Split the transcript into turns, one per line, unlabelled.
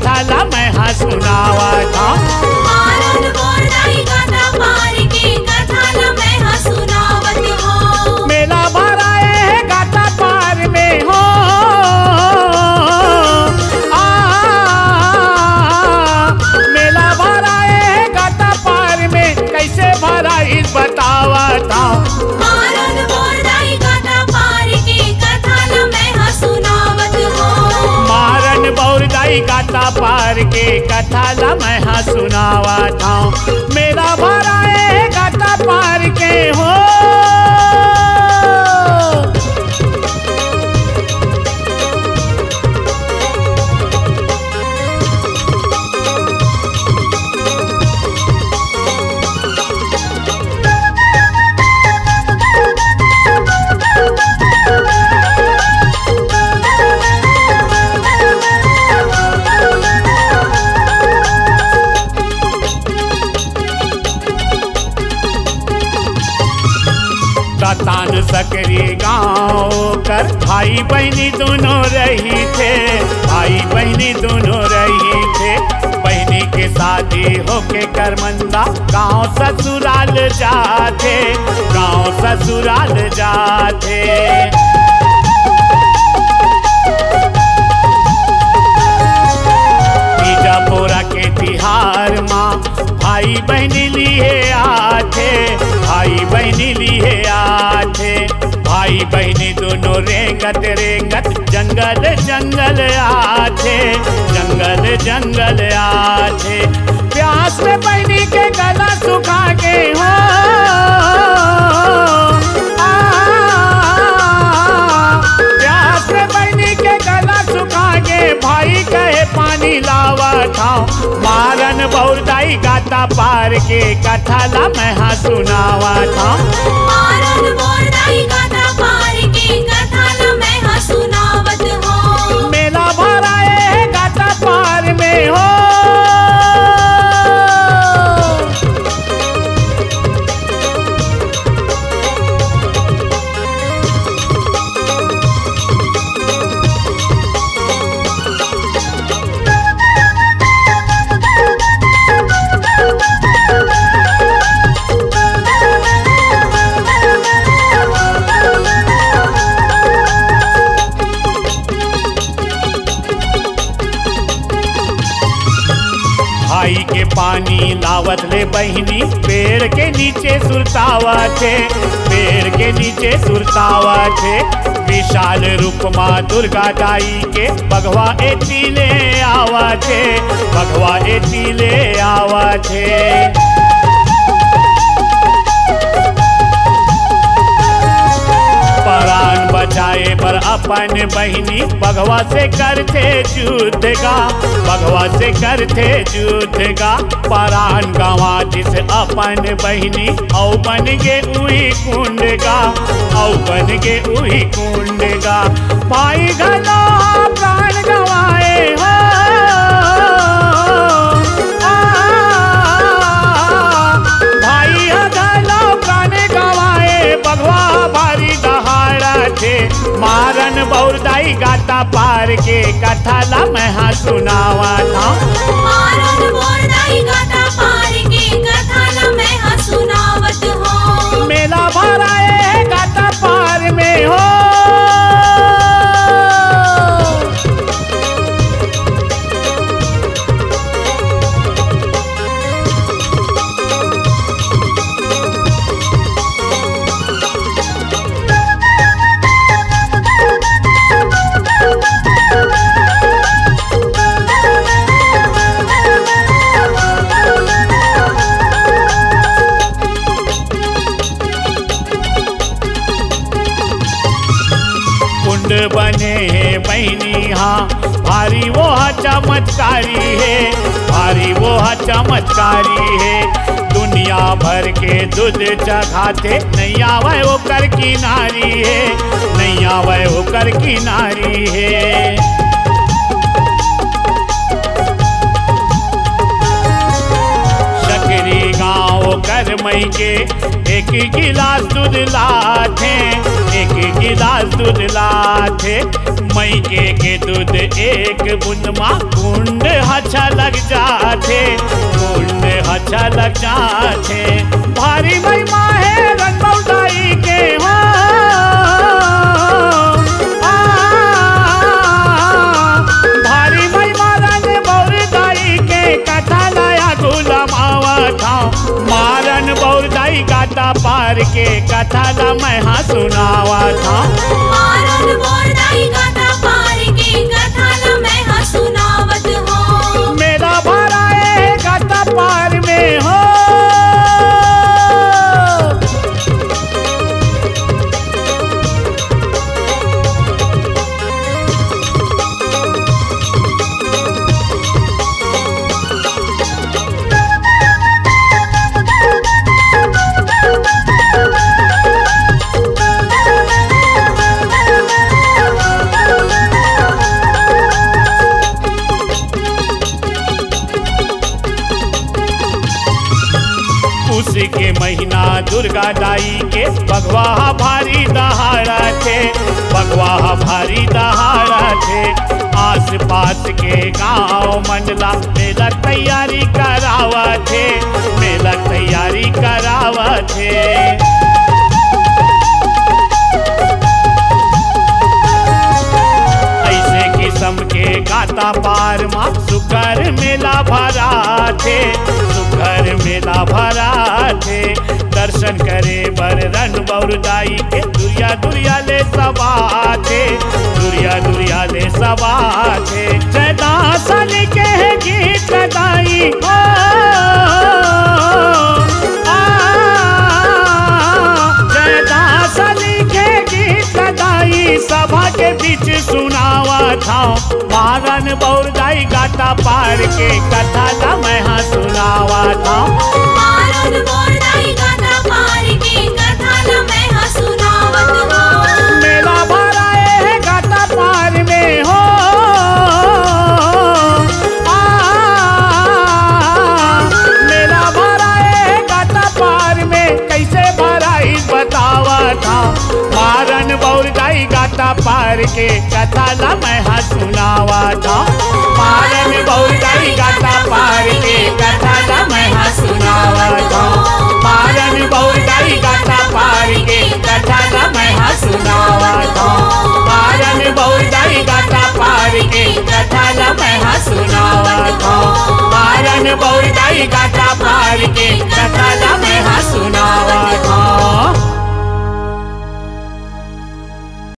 कथा ला मैं हाँ सुनावा था।
मारन बोरदाई गाता पार के कथा ला मैं हाँ सुनावत हो।
मेला भराए है गाता पार में हो, मेला भराए है गाता पार में, कैसे भरा इस बतावा था।
मारन बोरदाई गाता पार के कथा ला मैं हाँ सुनावत हो।
मारन बोरदाई गाता पार के कथा ला मैं हाँ सुनावा था। मेरा भराए गाता पार के हो। तान सकरी गाँव कर भाई बहनी दोनों रही थे, भाई बहनी दोनों रही थे। बहनी के शादी होके करमंदा गाँव ससुराल जाते, गाँव ससुराल जाते। बीजापुरा के तिहार माँ भाई बहनी लिए आते, भाई बहनी लिए आते। भाई बहनी दोनों रेंगत रेंगत जंगल जंगल आते, जंगल जंगल आते। प्यास में बहनी के गला सुखा के हो, प्यास में बहनी के गला सुखा के भाई कहे पानी लावा था। मारन बोरदाई गाता पार के कथा ला मैं हाँ सुनावा था।
मारन बोरदाई गाता पार के कथा ला मैं हाँ सुनावत हो।
मेला भराए गाता पार में हो। भाई के पानी लावत ले बहनी पेड़ के नीचे सुरतावा थे, पेड़ के नीचे सुरतावा थे। विशाल रूप माँ दुर्गा दाई के बघवा एतीले आवा थे, बघवा एतीले आवा थे। प्राण बचाए पर अपन बहनी बघवा से करते युद्ध का, बघवा से करते युद्ध का। प्राण गंवा जिस अपन बहनी औ बन गे उही कुंड का, औ बन गे उही कुंड का। भाई घलो प्राण गंवाए हो, भाई घलो प्राण गंवाए बघवा भारी दहाड़ा थे। मारन बोरदाई गाता पार के कथा ला मैं हाँ सुनावा था।
मारन बोरदाई गाता पार के कथा ला मैं हाँ सुनावत हो।
मेला भराए गाता पार में हो। बने है बहनी हाँ भारी वो चमत्कारी है, भारी वो चमत्कारी है। दुनिया भर के दूध चखाते नैया वह होकर किनारी है, नैया वह होकर किनारी है। सकरी गाँव कर मई के एक गिलास दूध लाथे, एक गिलास दूध लाथे। मई के दूध एक बूंद माँ कुंड अच्छा लग जाथे, कुंड अच्छा लग जाथे। भारी महिमा है रनबौदाई के हो, भारी महिमा रनबौदाई के कथा नया गुलामावा था। मारन बौदाई गाता पार के कथा ला मैं हाँ सुनावा था।
मारन बौदाई गाता पार के कथा ला मैं हाँ सुनावत हो।
मेरा भरा है गाता पार में हो, के महीना दुर्गा दाई के बगवा भारी दहाड़ा थे, बगवा भारी दहाड़ा थे। आस पास के गांव मंडला मेला तैयारी करावा थे, मेला तैयारी करावा थे। ऐसे किस्म के गाता पार माँ सुकर मेला भरा थे, सुकर मेला भरा थे। दर्शन करे बर रनबौदाई के दुरिया दुरिया ले सबा थे, दुरिया दुरिया ले सबा थे। जयदासन के गीत गाई हो, जयदासन के गीत गाई सभा के बीच सुनावा था। मारन बौदाई गाता पार के कथा ला मैं हाँ सुनावा था।
मारन बौदाई गाता पार के कथा ला मैं हाँ सुनावत हो।
मेला भरा है गाता पार में हो, मेला भरा है गाता पार में कैसे भरा इस बतावा था। मारन बौदाई गाता पार के कथा ला मैं हाँ सुनावा था। मारन बौदाई गाता पार के कथा ला मैं हाँ सुनावा था। मारन बौदाई गाता पार के कथा ला मैं हाँ सुनावा था। मारन बौदाई गाता पार के कथा ला मैं हाँ सुनावा था। मारन बौदाई गाता पार के